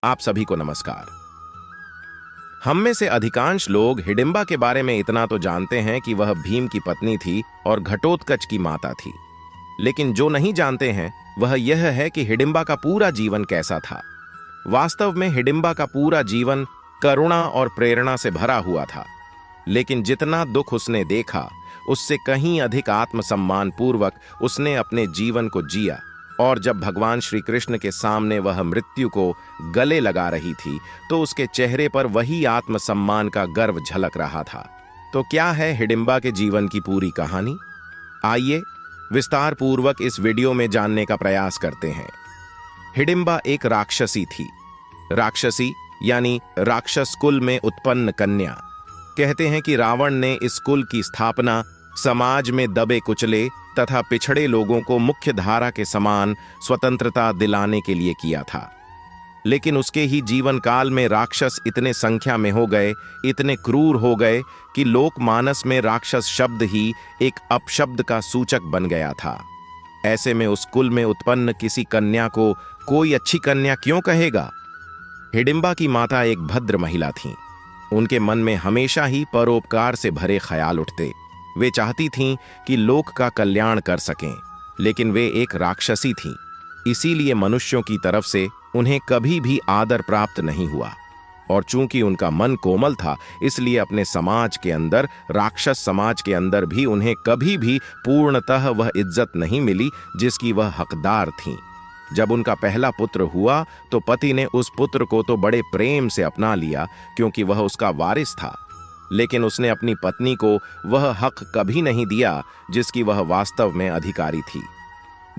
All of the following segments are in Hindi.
आप सभी को नमस्कार। हम में से अधिकांश लोग हिडिंबा के बारे में इतना तो जानते हैं कि वह भीम की पत्नी थी और घटोत्कच की माता थी। लेकिन जो नहीं जानते हैं वह यह है कि हिडिंबा का पूरा जीवन कैसा था। वास्तव में हिडिंबा का पूरा जीवन करुणा और प्रेरणा से भरा हुआ था। लेकिन जितना दुख उसने देखा उससे कहीं अधिक आत्मसम्मान पूर्वक उसने अपने जीवन को जिया। और जब भगवान श्री कृष्ण के सामने वह मृत्यु को गले लगा रही थी तो उसके चेहरे पर वही आत्मसम्मान का गर्व झलक रहा था। तो क्या है हिडिंबा के जीवन की पूरी कहानी? आइए विस्तार पूर्वक इस वीडियो में जानने का प्रयास करते हैं। हिडिंबा एक राक्षसी थी। राक्षसी यानी राक्षस कुल में उत्पन्न कन्या। कहते हैं कि रावण ने इस कुल की स्थापना समाज में दबे कुचले तथा पिछड़े लोगों को मुख्य धारा के समान स्वतंत्रता दिलाने के लिए किया था। लेकिन उसके ही जीवन काल में राक्षस इतने संख्या में हो गए, इतने क्रूर हो गए कि लोकमानस में राक्षस शब्द ही एक अपशब्द का सूचक बन गया था। ऐसे में उस कुल में उत्पन्न किसी कन्या को कोई अच्छी कन्या क्यों कहेगा? हिडिंबा की माता एक भद्र महिला थीं। उनके मन में हमेशा ही परोपकार से भरे ख्याल उठते। वे चाहती थीं कि लोक का कल्याण कर सकें, लेकिन वे एक राक्षसी थीं। इसीलिए मनुष्यों की तरफ से उन्हें कभी भी आदर प्राप्त नहीं हुआ। और चूंकि उनका मन कोमल था, इसलिए अपने समाज के अंदर, राक्षस समाज के अंदर भी उन्हें कभी भी पूर्णतः वह इज्जत नहीं मिली जिसकी वह हकदार थीं। जब उनका पहला पुत्र हुआ तो पति ने उस पुत्र को तो बड़े प्रेम से अपना लिया क्योंकि वह उसका वारिस था। लेकिन उसने अपनी पत्नी को वह हक कभी नहीं दिया जिसकी वह वास्तव में अधिकारी थी।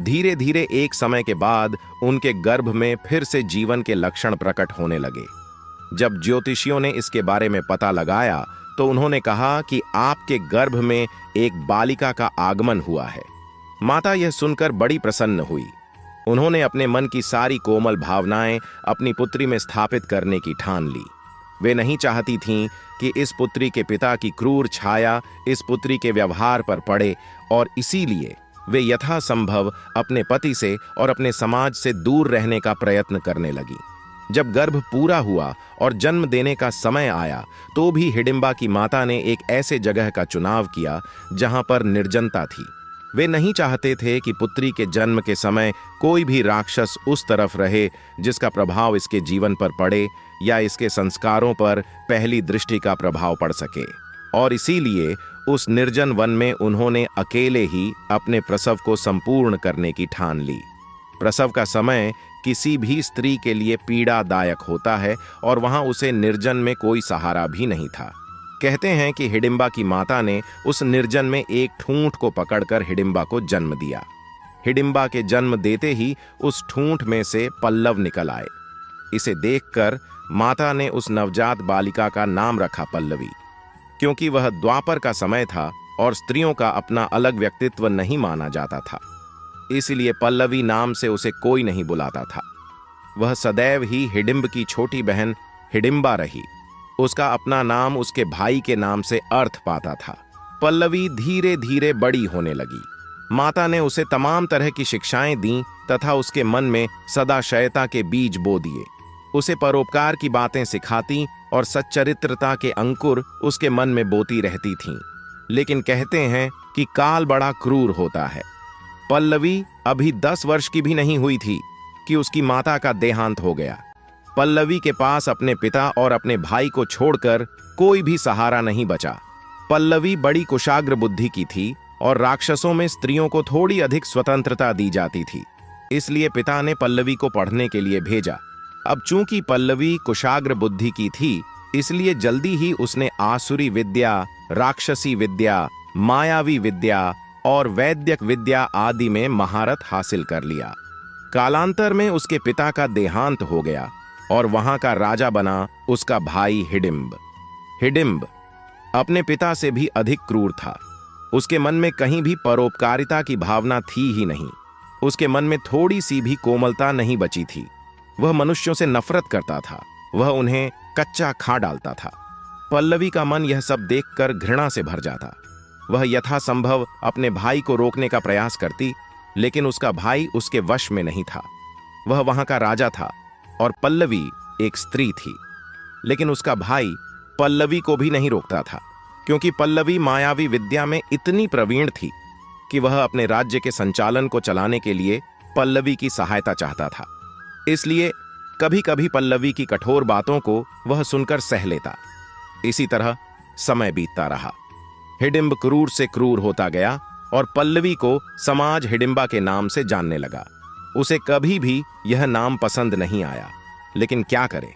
धीरे धीरे एक समय के बाद उनके गर्भ में फिर से जीवन के लक्षण प्रकट होने लगे। जब ज्योतिषियों ने इसके बारे में पता लगाया तो उन्होंने कहा कि आपके गर्भ में एक बालिका का आगमन हुआ है। माता यह सुनकर बड़ी प्रसन्न हुई। उन्होंने अपने मन की सारी कोमल भावनाएं अपनी पुत्री में स्थापित करने की ठान ली। वे नहीं चाहती थीं कि इस पुत्री के पिता की क्रूर छाया इस पुत्री के व्यवहार पर पड़े, और इसीलिए वे यथासंभव अपने पति से और अपने समाज से दूर रहने का प्रयत्न करने लगी। जब गर्भ पूरा हुआ और जन्म देने का समय आया तो भी हिडिंबा की माता ने एक ऐसे जगह का चुनाव किया जहां पर निर्जनता थी। वे नहीं चाहते थे कि पुत्री के जन्म के समय कोई भी राक्षस उस तरफ रहे जिसका प्रभाव इसके जीवन पर पड़े या इसके संस्कारों पर पहली दृष्टि का प्रभाव पड़ सके। और इसीलिए उस निर्जन वन में उन्होंने अकेले ही अपने प्रसव को संपूर्ण करने की ठान ली। प्रसव का समय किसी भी स्त्री के लिए पीड़ादायक होता है और वहां उसे निर्जन में कोई सहारा भी नहीं था। कहते हैं कि हिडिंबा की माता ने उस निर्जन में एक ठूंठ को पकड़कर हिडिंबा को जन्म दिया। हिडिंबा के जन्म देते ही उस ठूंठ में से पल्लव निकल आए। इसे देखकर माता ने उस नवजात बालिका का नाम रखा पल्लवी, क्योंकि वह द्वापर का समय था और स्त्रियों का अपना अलग व्यक्तित्व नहीं माना जाता था। इसलिए पल्लवी नाम से उसे कोई नहीं बुलाता था। वह सदैव ही हिडिंब की छोटी बहन हिडिंबा रही। उसका अपना नाम उसके भाई के नाम से अर्थ पाता था। पल्लवी धीरे धीरे बड़ी होने लगी। माता ने उसे तमाम तरह की शिक्षाएं दी तथा उसके मन में सदाशयता के बीज बो दिए। उसे परोपकार की बातें सिखाती और सच्चरित्रता के अंकुर उसके मन में बोती रहती थीं। लेकिन कहते हैं कि काल बड़ा क्रूर होता है। पल्लवी अभी 10 वर्ष की भी नहीं हुई थी कि उसकी माता का देहांत हो गया। पल्लवी के पास अपने पिता और अपने भाई को छोड़कर कोई भी सहारा नहीं बचा। पल्लवी बड़ी कुशाग्र बुद्धि की थी और राक्षसों में स्त्रियों को थोड़ी अधिक स्वतंत्रता दी जाती थी। इसलिए पिता ने पल्लवी को पढ़ने के लिए भेजा। अब चूंकि पल्लवी कुशाग्र बुद्धि की थी, इसलिए जल्दी ही उसने आसुरी विद्या, राक्षसी विद्या, मायावी विद्या और वैद्यक विद्या आदि में महारत हासिल कर लिया। कालांतर में उसके पिता का देहांत हो गया और वहां का राजा बना उसका भाई हिडिंब। हिडिंब अपने पिता से भी अधिक क्रूर था। उसके मन में कहीं भी परोपकारिता की भावना थी ही नहीं। उसके मन में थोड़ी सी भी कोमलता नहीं बची थी। वह मनुष्यों से नफरत करता था। वह उन्हें कच्चा खा डालता था। पल्लवी का मन यह सब देखकर घृणा से भर जाता। वह यथासंभव अपने भाई को रोकने का प्रयास करती, लेकिन उसका भाई उसके वश में नहीं था। वह वहां का राजा था और पल्लवी एक स्त्री थी, लेकिन उसका भाई पल्लवी को भी नहीं रोकता था, क्योंकि पल्लवी मायावी विद्या में इतनी प्रवीण थी कि वह अपने राज्य के संचालन को चलाने के लिए पल्लवी की सहायता चाहता था। इसलिए कभी कभी पल्लवी की कठोर बातों को वह सुनकर सह लेता। इसी तरह समय बीतता रहा। हिडिंब क्रूर से क्रूर होता गया और पल्लवी को समाज हिडिंबा के नाम से जानने लगा। उसे कभी भी यह नाम पसंद नहीं आया, लेकिन क्या करे,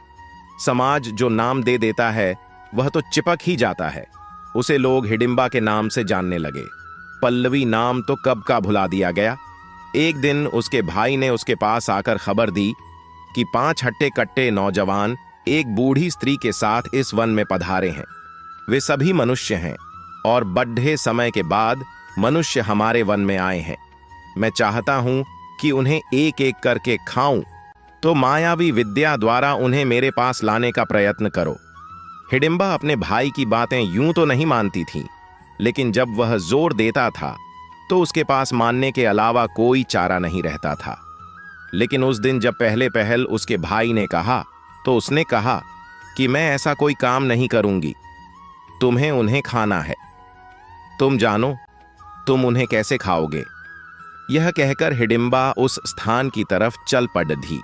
समाज जो नाम दे देता है वह तो चिपक ही जाता है। उसे लोग हिडिंबा के नाम से जानने लगे। पल्लवी नाम तो कब का भुला दिया गया। एक दिन उसके भाई ने उसके पास आकर खबर दी कि 5 हट्टे कट्टे नौजवान एक बूढ़ी स्त्री के साथ इस वन में पधारे हैं। वे सभी मनुष्य हैं और बड्ढे समय के बाद मनुष्य हमारे वन में आए हैं। मैं चाहता हूं कि उन्हें एक एक करके खाऊं, तो मायावी विद्या द्वारा उन्हें मेरे पास लाने का प्रयत्न करो। हिडिंबा अपने भाई की बातें यूं तो नहीं मानती थी, लेकिन जब वह जोर देता था तो उसके पास मानने के अलावा कोई चारा नहीं रहता था। लेकिन उस दिन जब पहले पहल उसके भाई ने कहा, तो उसने कहा कि मैं ऐसा कोई काम नहीं करूंगी, तुम्हें उन्हें खाना है। तुम जानो तुम उन्हें कैसे खाओगे। यह कहकर हिडिंबा उस स्थान की तरफ चल पड़ी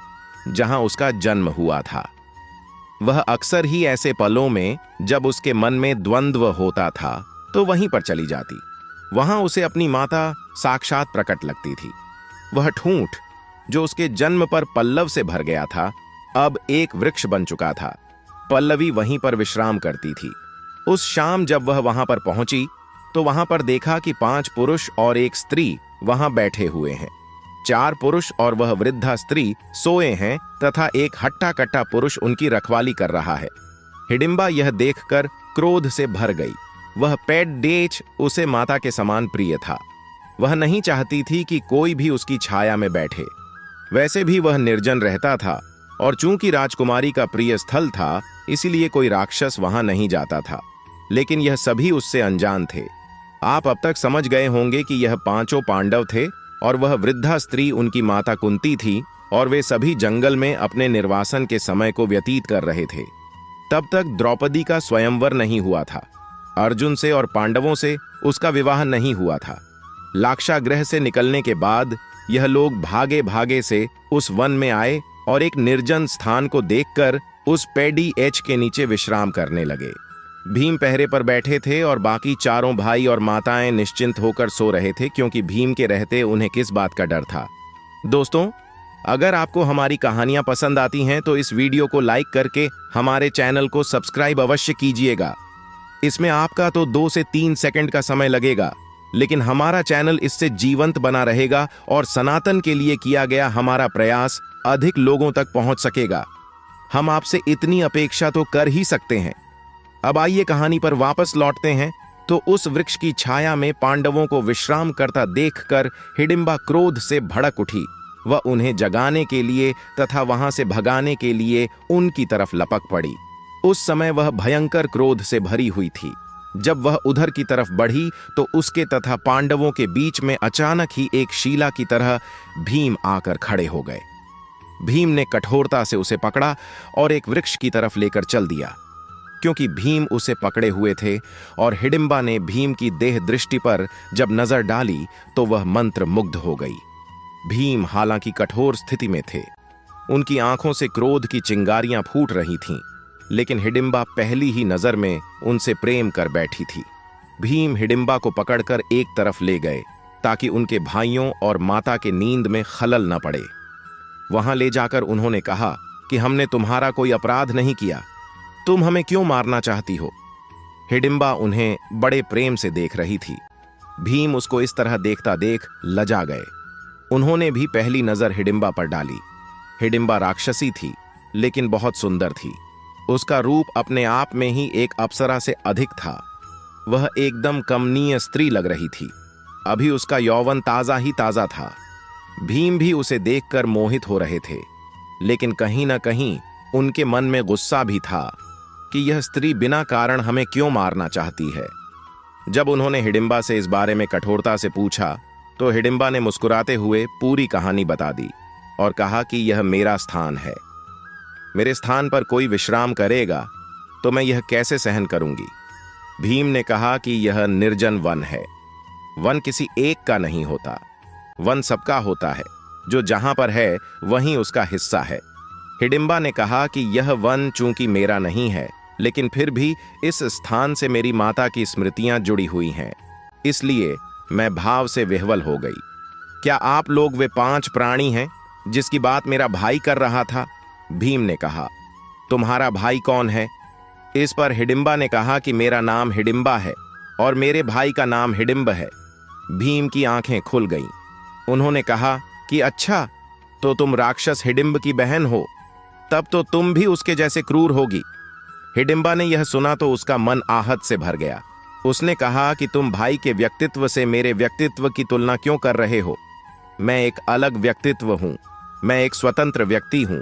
जहां उसका जन्म हुआ था। वह अक्सर ही ऐसे पलों में जब उसके मन में द्वंद्व होता था तो वहीं पर चली जाती। वहां उसे अपनी माता साक्षात प्रकट लगती थी। वह ठूंठ जो उसके जन्म पर पल्लव से भर गया था, अब एक वृक्ष बन चुका था। पल्लवी वहीं पर विश्राम करती थी। उस शाम जब वह वहां पर पहुंची तो वहां पर देखा कि 5 पुरुष और एक स्त्री वहां बैठे हुए हैं। 4 पुरुष और वह वृद्धा स्त्री सोए हैं तथा एक हट्टा कट्टा पुरुष उनकी रखवाली कर रहा है। हिडिंबा यह देखकर क्रोध से भर गई। वह पेट डेच उसे माता के समान प्रिय था। वह नहीं चाहती थी कि कोई भी उसकी छाया में बैठे। वैसे भी वह निर्जन रहता था और चूंकि राजकुमारी का प्रिय स्थल था, इसीलिए कोई राक्षस वहां नहीं जाता था। लेकिन यह सभी उससे अनजान थे। आप अब तक समझ गए होंगे कि यह 5 पांडव थे और वह वृद्धा स्त्री उनकी माता कुंती थी और वे सभी जंगल में अपने निर्वासन के समय को व्यतीत कर रहे थे। तब तक द्रौपदी का स्वयंवर नहीं हुआ था। अर्जुन से और पांडवों से उसका विवाह नहीं हुआ था। लाक्षागृह से निकलने के बाद यह लोग भागे भागे से उस वन में आए और एक निर्जन स्थान को देखकर उस पेड़ी एच के नीचे विश्राम करने लगे। भीम पहरे पर बैठे थे और बाकी चारों भाई और माताएं निश्चिंत होकर सो रहे थे, क्योंकि भीम के रहते उन्हें किस बात का डर था। दोस्तों, अगर आपको हमारी कहानियां पसंद आती हैं तो इस वीडियो को लाइक करके हमारे चैनल को सब्सक्राइब अवश्य कीजिएगा। इसमें आपका तो 2 से 3 सेकंड का समय लगेगा, लेकिन हमारा चैनल इससे जीवंत बना रहेगा और सनातन के लिए किया गया हमारा प्रयास अधिक लोगों तक पहुंच सकेगा। हम आपसे इतनी अपेक्षा तो कर ही सकते हैं। अब आइए कहानी पर वापस लौटते हैं। तो उस वृक्ष की छाया में पांडवों को विश्राम करता देखकर हिडिंबा क्रोध से भड़क उठी। वह उन्हें जगाने के लिए तथा वहां से भगाने के लिए उनकी तरफ लपक पड़ी। उस समय वह भयंकर क्रोध से भरी हुई थी। जब वह उधर की तरफ बढ़ी तो उसके तथा पांडवों के बीच में अचानक ही एक शीला की तरह भीम आकर खड़े हो गए। भीम ने कठोरता से उसे पकड़ा और एक वृक्ष की तरफ लेकर चल दिया। क्योंकि भीम उसे पकड़े हुए थे और हिडिंबा ने भीम की देह दृष्टि पर जब नजर डाली तो वह मंत्र मुग्ध हो गई। भीम हालांकि कठोर स्थिति में थे, उनकी आंखों से क्रोध की चिंगारियां फूट रही थीं, लेकिन हिडिंबा पहली ही नजर में उनसे प्रेम कर बैठी थी। भीम हिडिंबा को पकड़कर एक तरफ ले गए ताकि उनके भाइयों और माता के नींद में खलल न पड़े। वहां ले जाकर उन्होंने कहा कि हमने तुम्हारा कोई अपराध नहीं किया, तुम हमें क्यों मारना चाहती हो। हिडिंबा उन्हें बड़े प्रेम से देख रही थी। भीम उसको इस तरह देखता देख लजा गए। उन्होंने भी पहली नजर हिडिंबा पर डाली। हिडिंबा राक्षसी थी, लेकिन बहुत सुंदर थी। उसका रूप अपने आप में ही एक अप्सरा से अधिक था। वह एकदम कमनीय स्त्री लग रही थी। अभी उसका यौवन ताजा ही ताजा था। भीम भी उसे देखकर मोहित हो रहे थे, लेकिन कहीं न कहीं उनके मन में गुस्सा भी था कि यह स्त्री बिना कारण हमें क्यों मारना चाहती है। जब उन्होंने हिडिंबा से इस बारे में कठोरता से पूछा तो हिडिंबा ने मुस्कुराते हुए पूरी कहानी बता दी और कहा कि यह मेरा स्थान है। मेरे स्थान पर कोई विश्राम करेगा तो मैं यह कैसे सहन करूंगी। भीम ने कहा कि यह निर्जन वन है। वन किसी एक का नहीं होता, वन सबका होता है। जो जहां पर है वहीं उसका हिस्सा है। हिडिंबा ने कहा कि यह वन चूंकि मेरा नहीं है, लेकिन फिर भी इस स्थान से मेरी माता की स्मृतियां जुड़ी हुई हैं, इसलिए मैं भाव से विह्वल हो गई। क्या आप लोग वे 5 प्राणी हैं जिसकी बात मेरा भाई कर रहा था? भीम ने कहा। तुम्हारा भाई कौन है? इस पर हिडिंबा ने कहा कि मेरा नाम हिडिंबा है और मेरे भाई का नाम हिडिंब है। भीम की आंखें खुल गईं। उन्होंने कहा कि अच्छा, तो तुम राक्षस हिडिंब की बहन हो, तब तो तुम भी उसके जैसे क्रूर होगी। हिडिंबा ने यह सुना तो उसका मन आहत से भर गया। उसने कहा कि तुम भाई के व्यक्तित्व से मेरे व्यक्तित्व की तुलना क्यों कर रहे हो? मैं एक अलग व्यक्तित्व हूं, मैं एक स्वतंत्र व्यक्ति हूं।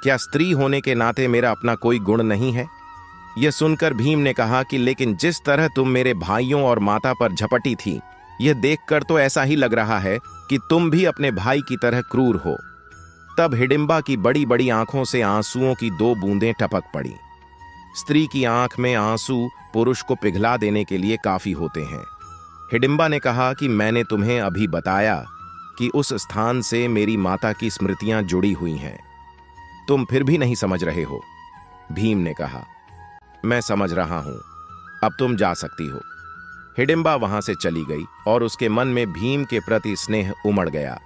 क्या स्त्री होने के नाते मेरा अपना कोई गुण नहीं है? यह सुनकर भीम ने कहा कि लेकिन जिस तरह तुम मेरे भाइयों और माता पर झपटी थी, यह देखकर तो ऐसा ही लग रहा है कि तुम भी अपने भाई की तरह क्रूर हो। तब हिडिंबा की बड़ी बड़ी आंखों से आंसुओं की 2 बूंदें टपक पड़ी। स्त्री की आंख में आंसू पुरुष को पिघला देने के लिए काफी होते हैं। हिडिंबा ने कहा कि मैंने तुम्हें अभी बताया कि उस स्थान से मेरी माता की स्मृतियां जुड़ी हुई हैं। तुम फिर भी नहीं समझ रहे हो। भीम ने कहा, मैं समझ रहा हूं, अब तुम जा सकती हो। हिडिंबा वहां से चली गई और उसके मन में भीम के प्रति स्नेह उमड़ गया।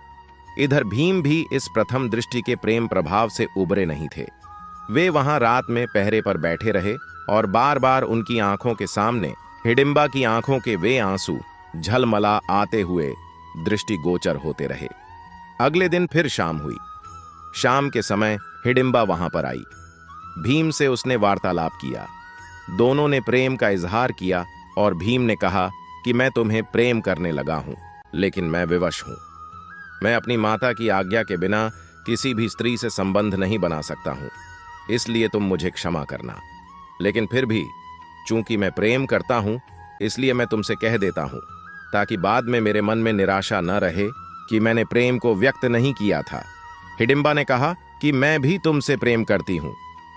इधर भीम भी इस प्रथम दृष्टि के प्रेम प्रभाव से उबरे नहीं थे। वे वहां रात में पहरे पर बैठे रहे और बार बार उनकी आंखों के सामने हिडिंबा की आंखों के वे आंसू झलमला आते हुए दृष्टिगोचर होते रहे। अगले दिन फिर शाम हुई। शाम के समय हिडिंबा वहां पर आई। भीम से उसने वार्तालाप किया। दोनों ने प्रेम का इजहार किया और भीम ने कहा कि मैं तुम्हें प्रेम करने लगा हूं, लेकिन मैं विवश हूं। मैं अपनी माता की आज्ञा के बिना किसी भी स्त्री से संबंध नहीं बना सकता हूं, इसलिए तुम मुझे क्षमा करना। लेकिन फिर भी चूंकि मैं प्रेम करता हूं, इसलिए मैं तुमसे कह देता हूं, ताकि बाद में मेरे मन में निराशा न रहे कि मैंने प्रेम को व्यक्त नहीं किया था। हिडिंबा ने कहा कि मैं भी तुमसे प्रेम करती हूं,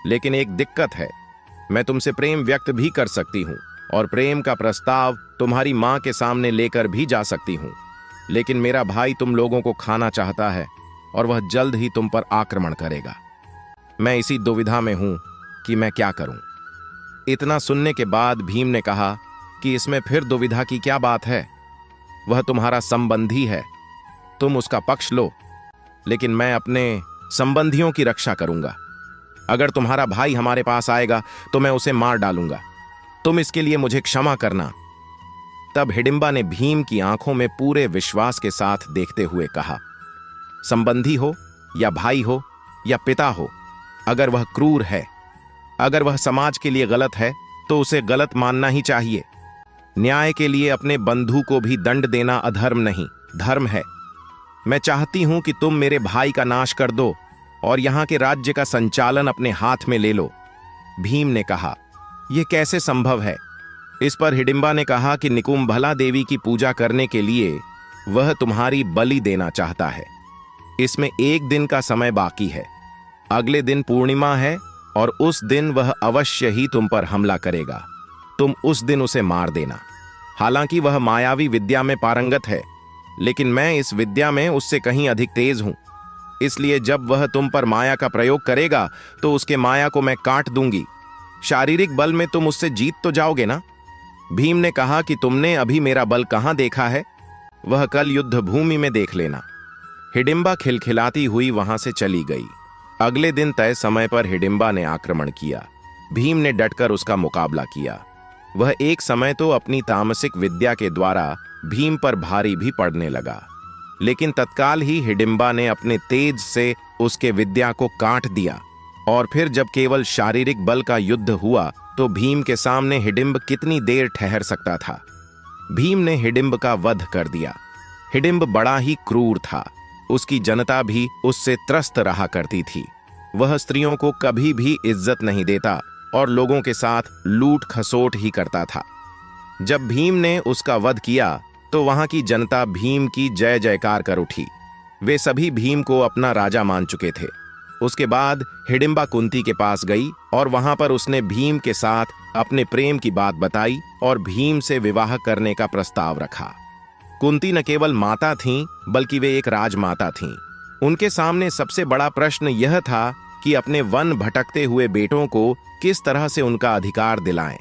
लेकिन एक दिक्कत है। मैं तुमसे प्रेम व्यक्त भी कर सकती हूं और प्रेम का प्रस्ताव तुम्हारी मां के सामने लेकर भी जा सकती हूं, लेकिन मेरा भाई तुम लोगों को खाना चाहता है और वह जल्द ही तुम पर आक्रमण करेगा। मैं इसी दुविधा में हूं कि मैं क्या करूं। इतना सुनने के बाद भीम ने कहा कि इसमें फिर दुविधा की क्या बात है? वह तुम्हारा संबंधी है, तुम उसका पक्ष लो, लेकिन मैं अपने संबंधियों की रक्षा करूंगा। अगर तुम्हारा भाई हमारे पास आएगा तो मैं उसे मार डालूंगा। तुम इसके लिए मुझे क्षमा करना। तब हिडिंबा ने भीम की आंखों में पूरे विश्वास के साथ देखते हुए कहा, संबंधी हो या भाई हो या पिता हो, अगर वह क्रूर है, अगर वह समाज के लिए गलत है, तो उसे गलत मानना ही चाहिए। न्याय के लिए अपने बंधु को भी दंड देना अधर्म नहीं, धर्म है। मैं चाहती हूं कि तुम मेरे भाई का नाश कर दो और यहां के राज्य का संचालन अपने हाथ में ले लो। भीम ने कहा, यह कैसे संभव है? इस पर हिडिंबा ने कहा कि निकुंभला देवी की पूजा करने के लिए वह तुम्हारी बलि देना चाहता है। इसमें 1 दिन का समय बाकी है। अगले दिन पूर्णिमा है और उस दिन वह अवश्य ही तुम पर हमला करेगा। तुम उस दिन उसे मार देना। हालांकि वह मायावी विद्या में पारंगत है, लेकिन मैं इस विद्या में उससे कहीं अधिक तेज हूं। इसलिए जब वह तुम पर माया का प्रयोग करेगा तो उसके माया को मैं काट दूंगी। शारीरिक बल में तुम उससे जीत तो जाओगे ना? भीम ने कहा कि तुमने अभी मेरा बल कहां देखा है? वह कल युद्ध भूमि में देख लेना। हिडिंबा खिलखिलाती हुई वहां से चली गई। अगले दिन तय समय पर हिडिंबा ने आक्रमण किया। भीम ने डटकर उसका मुकाबला किया। वह एक समय तो अपनी तामसिक विद्या के द्वारा भीम पर भारी भी पड़ने लगा, लेकिन तत्काल ही हिडिंबा ने अपने तेज से उसके विद्या को काट दिया। और फिर जब केवल शारीरिक बल का युद्ध हुआ तो भीम के सामने हिडिंब कितनी देर ठहर सकता था। भीम ने हिडिंब का वध कर दिया। हिडिंब बड़ा ही क्रूर था। उसकी जनता भी उससे त्रस्त रहा करती थी। वह स्त्रियों को कभी भी इज्जत नहीं देता और लोगों के साथ लूट खसोट ही करता था। जब भीम ने उसका वध किया तो वहां की जनता भीम की जय जयकार कर उठी। वे सभी भीम को अपना राजा मान चुके थे। उसके बाद हिडिंबा कुंती के पास गई और वहां पर उसने भीम के साथ अपने प्रेम की बात बताई और भीम से विवाह करने का प्रस्ताव रखा। कुंती न केवल माता थीं, बल्कि वे एक राजमाता थीं। उनके सामने सबसे बड़ा प्रश्न यह था कि अपने वन भटकते हुए बेटों को किस तरह से उनका अधिकार दिलाएं।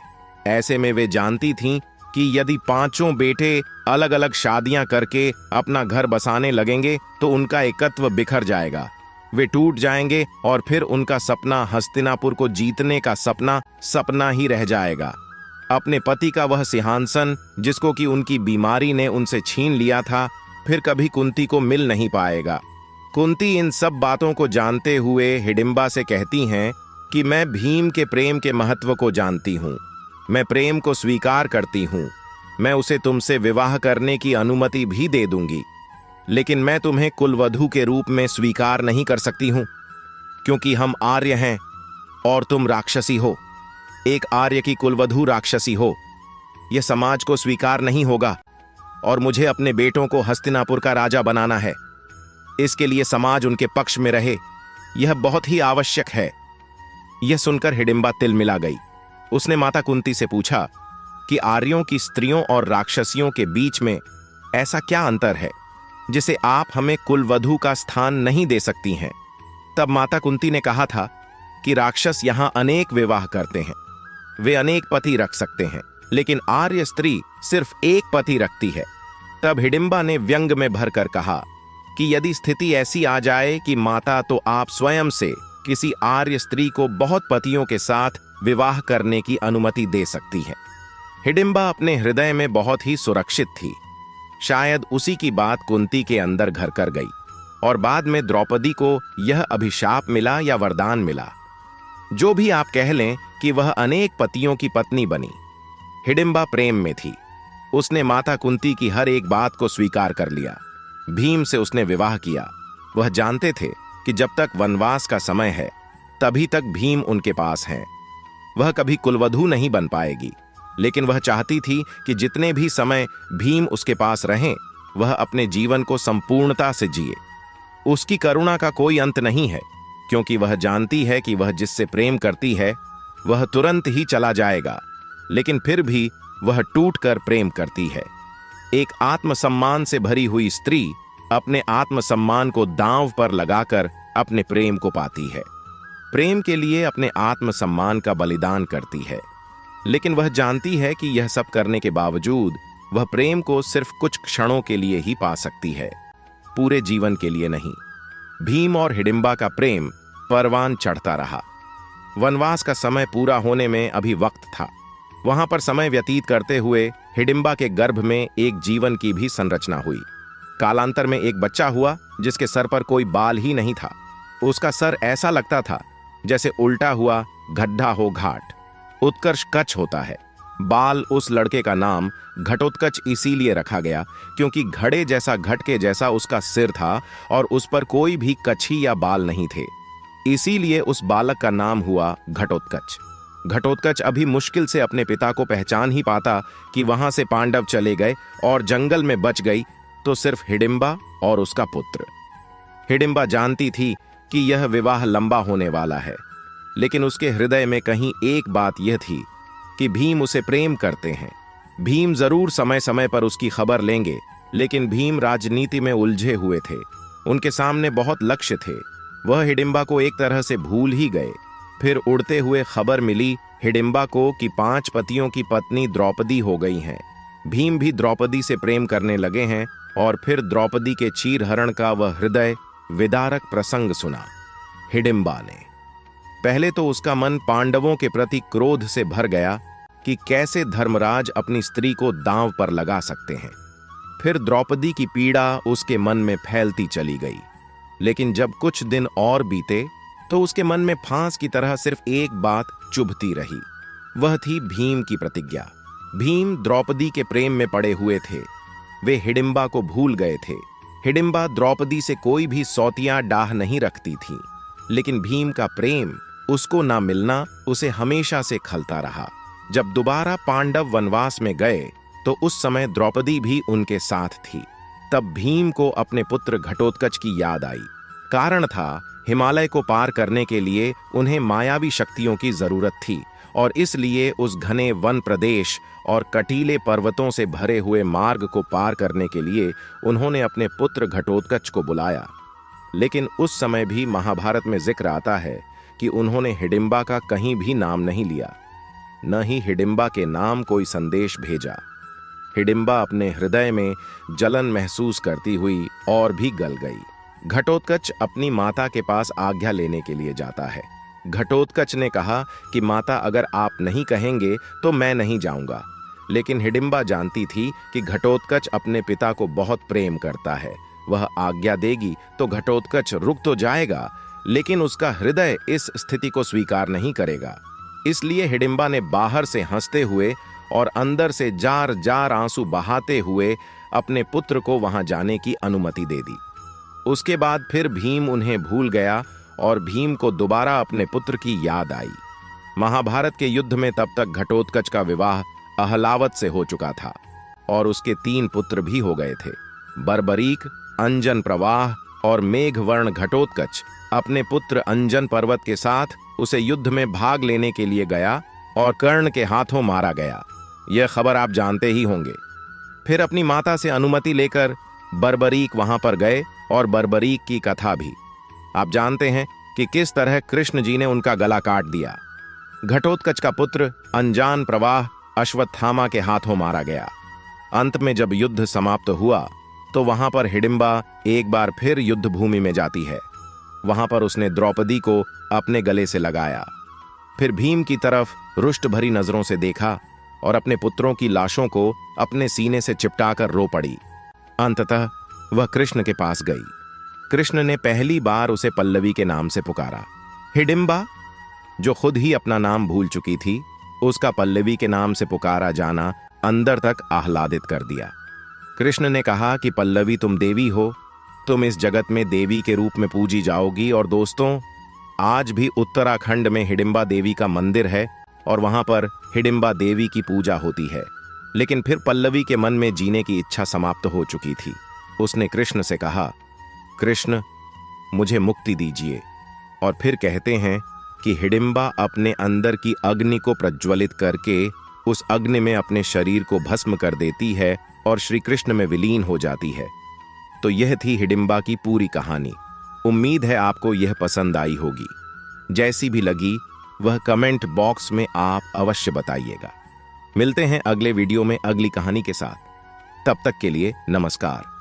ऐसे में वे जानती थीं कि यदि पांचों बेटे अलग अलग शादियां करके अपना घर बसाने लगेंगे तो उनका एकत्व बिखर जाएगा, वे टूट जाएंगे और फिर उनका सपना हस्तिनापुर को जीतने का सपना सपना ही रह जाएगा। अपने पति का वह सिंहासन जिसको कि उनकी बीमारी ने उनसे छीन लिया था, फिर कभी कुंती को मिल नहीं पाएगा। कुंती इन सब बातों को जानते हुए हिडिंबा से कहती हैं कि मैं भीम के प्रेम के महत्व को जानती हूँ, मैं प्रेम को स्वीकार करती हूँ, मैं उसे तुमसे विवाह करने की अनुमति भी दे दूंगी, लेकिन मैं तुम्हें कुलवधू के रूप में स्वीकार नहीं कर सकती हूं, क्योंकि हम आर्य हैं और तुम राक्षसी हो। एक आर्य की कुलवधू राक्षसी हो, यह समाज को स्वीकार नहीं होगा और मुझे अपने बेटों को हस्तिनापुर का राजा बनाना है। इसके लिए समाज उनके पक्ष में रहे, यह बहुत ही आवश्यक है। यह सुनकर हिडिंबा तिलमिला गई। उसने माता कुंती से पूछा कि आर्यों की स्त्रियों और राक्षसियों के बीच में ऐसा क्या अंतर है जिसे आप हमें कुलवधू का स्थान नहीं दे सकती हैं। तब माता कुंती ने कहा था कि राक्षस यहां अनेक विवाह करते हैं, वे अनेक पति रख सकते हैं, लेकिन आर्य स्त्री सिर्फ एक पति रखती है। तब हिडिंबा ने व्यंग में भरकर कहा कि यदि स्थिति ऐसी आ जाए कि माता, तो आप स्वयं से किसी आर्य स्त्री को बहुत पतियों के साथ विवाह करने की अनुमति दे सकती हैं। हिडिंबा अपने हृदय में बहुत ही सुरक्षित थी। शायद उसी की बात कुंती के अंदर घर कर गई और बाद में द्रौपदी को यह अभिशाप मिला या वरदान मिला, जो भी आप कह लें, कि वह अनेक पतियों की पत्नी बनी। हिडिंबा प्रेम में थी। उसने माता कुंती की हर एक बात को स्वीकार कर लिया। भीम से उसने विवाह किया। वह जानते थे कि जब तक वनवास का समय है तभी तक भीम उनके पास हैं। वह कभी कुलवधू नहीं बन पाएगी, लेकिन वह चाहती थी कि जितने भी समय भीम उसके पास रहें, वह अपने जीवन को संपूर्णता से जिए। उसकी करुणा का कोई अंत नहीं है, क्योंकि वह जानती है कि वह जिससे प्रेम करती है वह तुरंत ही चला जाएगा, लेकिन फिर भी वह टूटकर प्रेम करती है। एक आत्मसम्मान से भरी हुई स्त्री अपने आत्मसम्मान को दांव पर लगाकर अपने प्रेम को पाती है। प्रेम के लिए अपने आत्मसम्मान का बलिदान करती है, लेकिन वह जानती है कि यह सब करने के बावजूद वह प्रेम को सिर्फ कुछ क्षणों के लिए ही पा सकती है, पूरे जीवन के लिए नहीं। भीम और हिडिंबा का प्रेम परवान चढ़ता रहा। वनवास का समय पूरा होने में अभी वक्त था। वहां पर समय व्यतीत करते हुए हिडिंबा के गर्भ में एक जीवन की भी संरचना हुई। कालांतर में एक बच्चा हुआ जिसके सर पर कोई बाल ही नहीं था। उसका सर ऐसा लगता था जैसे उल्टा हुआ गड्ढा हो घाट। उत्कर्ष कच्छ होता है। बाल उस लड़के का नाम घटोत्कच इसीलिए रखा गया क्योंकि घड़े जैसा घट के जैसा उसका सिर था और उस पर कोई भी कच्छी या बाल नहीं थे। इसीलिए उस बालक का नाम हुआ घटोत्कच। घटोत्कच अभी मुश्किल से अपने पिता को पहचान ही पाता कि वहां से पांडव चले गए और जंगल में बच गई तो सिर्फ हिडिंबा और उसका पुत्र। हिडिंबा जानती थी कि यह विवाह लंबा होने वाला है, लेकिन उसके हृदय में कहीं एक बात यह थी कि भीम उसे प्रेम करते हैं। भीम जरूर समय समय पर उसकी खबर लेंगे, लेकिन भीम राजनीति में उलझे हुए थे। उनके सामने बहुत लक्ष्य थे। वह हिडिंबा को एक तरह से भूल ही गए। फिर उड़ते हुए खबर मिली हिडिंबा को कि 5 पतियों की पत्नी द्रौपदी हो गई हैं। भीम भी द्रौपदी से प्रेम करने लगे हैं और फिर द्रौपदी के चीरहरण का वह हृदय विदारक प्रसंग सुना। हिडिंबा ने पहले तो उसका मन पांडवों के प्रति क्रोध से भर गया कि कैसे धर्मराज अपनी स्त्री को दांव पर लगा सकते हैं। फिर द्रौपदी की पीड़ा उसके मन में फैलती चली गई। लेकिन जब कुछ दिन और बीते तो उसके मन में फांस की तरह सिर्फ एक बात चुभती रही। वह थी भीम की प्रतिज्ञा। भीम द्रौपदी के प्रेम में पड़े हुए थे। वे हिडिंबा को भूल गए थे। हिडिंबा द्रौपदी से कोई भी सौतियां डाह नहीं रखती थी, लेकिन भीम का प्रेम, उसको ना मिलना उसे हमेशा से खलता रहा। जब दोबारा पांडव वनवास में गए तो उस समय द्रौपदी भी उनके साथ थी। तब भीम को अपने पुत्र घटोत्कच की याद आई। कारण था हिमालय को पार करने के लिए उन्हें मायावी शक्तियों की जरूरत थी और इसलिए उस घने वन प्रदेश और कटीले पर्वतों से भरे हुए मार्ग को पार करने के लिए उन्होंने अपने पुत्र घटोत्कच को बुलाया। लेकिन उस समय भी महाभारत में जिक्र आता है कि उन्होंने हिडिंबा का कहीं भी नाम नहीं लिया, न ही हिडिंबा के नाम कोई संदेश भेजा। हिडिंबा अपने हृदय में जलन महसूस करती हुई और भी गल गई। घटोत्कच अपनी माता के पास आज्ञा लेने के लिए जाता है। घटोत्कच ने कहा कि माता, अगर आप नहीं कहेंगे तो मैं नहीं जाऊंगा। लेकिन हिडिंबा जानती थी कि घटोत्कच अपने पिता को बहुत प्रेम करता है। वह आज्ञा देगी तो घटोत्कच रुक तो जाएगा, लेकिन उसका हृदय इस स्थिति को स्वीकार नहीं करेगा। इसलिए हिडिंबा ने बाहर से हंसते हुए और अंदर से जार जार आंसू बहाते हुए अपने पुत्र को वहां जाने की अनुमति दे दी। उसके बाद फिर भीम उन्हें भूल गया और भीम को दोबारा अपने पुत्र की याद आई। महाभारत के युद्ध में तब तक घटोत्कच का विवाह अहलावत से हो चुका था और उसके 3 पुत्र भी हो गए थे। बर्बरीक, अंजन प्रवाह और मेघवर्ण घटोत्कच अपने पुत्र अंजन पर्वत के साथ उसे युद्ध में भाग लेने के लिए गया और कर्ण के हाथों मारा गया। यह खबर आप जानते ही होंगे। फिर अपनी माता से अनुमति लेकर बर्बरीक वहां पर गए और बर्बरीक की कथा भी आप जानते हैं कि किस तरह कृष्ण जी ने उनका गला काट दिया। घटोत्कच का पुत्र अंजान प्रवाह अश्वत्थामा के हाथों मारा गया। अंत में जब युद्ध समाप्त हुआ तो वहां पर हिडिंबा एक बार फिर युद्ध भूमि में जाती है। वहां पर उसने द्रौपदी को अपने गले से लगाया। फिर भीम की तरफ रुष्ट भरी नजरों से देखा और अपने पुत्रों की लाशों को अपने सीने से चिपटाकर रो पड़ी। अंततः वह कृष्ण के पास गई। कृष्ण ने पहली बार उसे पल्लवी के नाम से पुकारा। हिडिंबा, जो खुद ही अपना नाम भूल चुकी थी, उसका पल्लवी के नाम से पुकारा जाना अंदर तक आह्लादित कर दिया। कृष्ण ने कहा कि पल्लवी, तुम देवी हो, तुम इस जगत में देवी के रूप में पूजी जाओगी। और दोस्तों, आज भी उत्तराखंड में हिडिंबा देवी का मंदिर है और वहां पर हिडिंबा देवी की पूजा होती है। लेकिन फिर पल्लवी के मन में जीने की इच्छा समाप्त हो चुकी थी। उसने कृष्ण से कहा, कृष्ण, मुझे मुक्ति दीजिए। और फिर कहते हैं कि हिडिंबा अपने अंदर की अग्नि को प्रज्वलित करके उस अग्नि में अपने शरीर को भस्म कर देती है और श्री कृष्ण में विलीन हो जाती है। तो यह थी हिडिंबा की पूरी कहानी। उम्मीद है आपको यह पसंद आई होगी। जैसी भी लगी वह कमेंट बॉक्स में आप अवश्य बताइएगा। मिलते हैं अगले वीडियो में अगली कहानी के साथ। तब तक के लिए नमस्कार।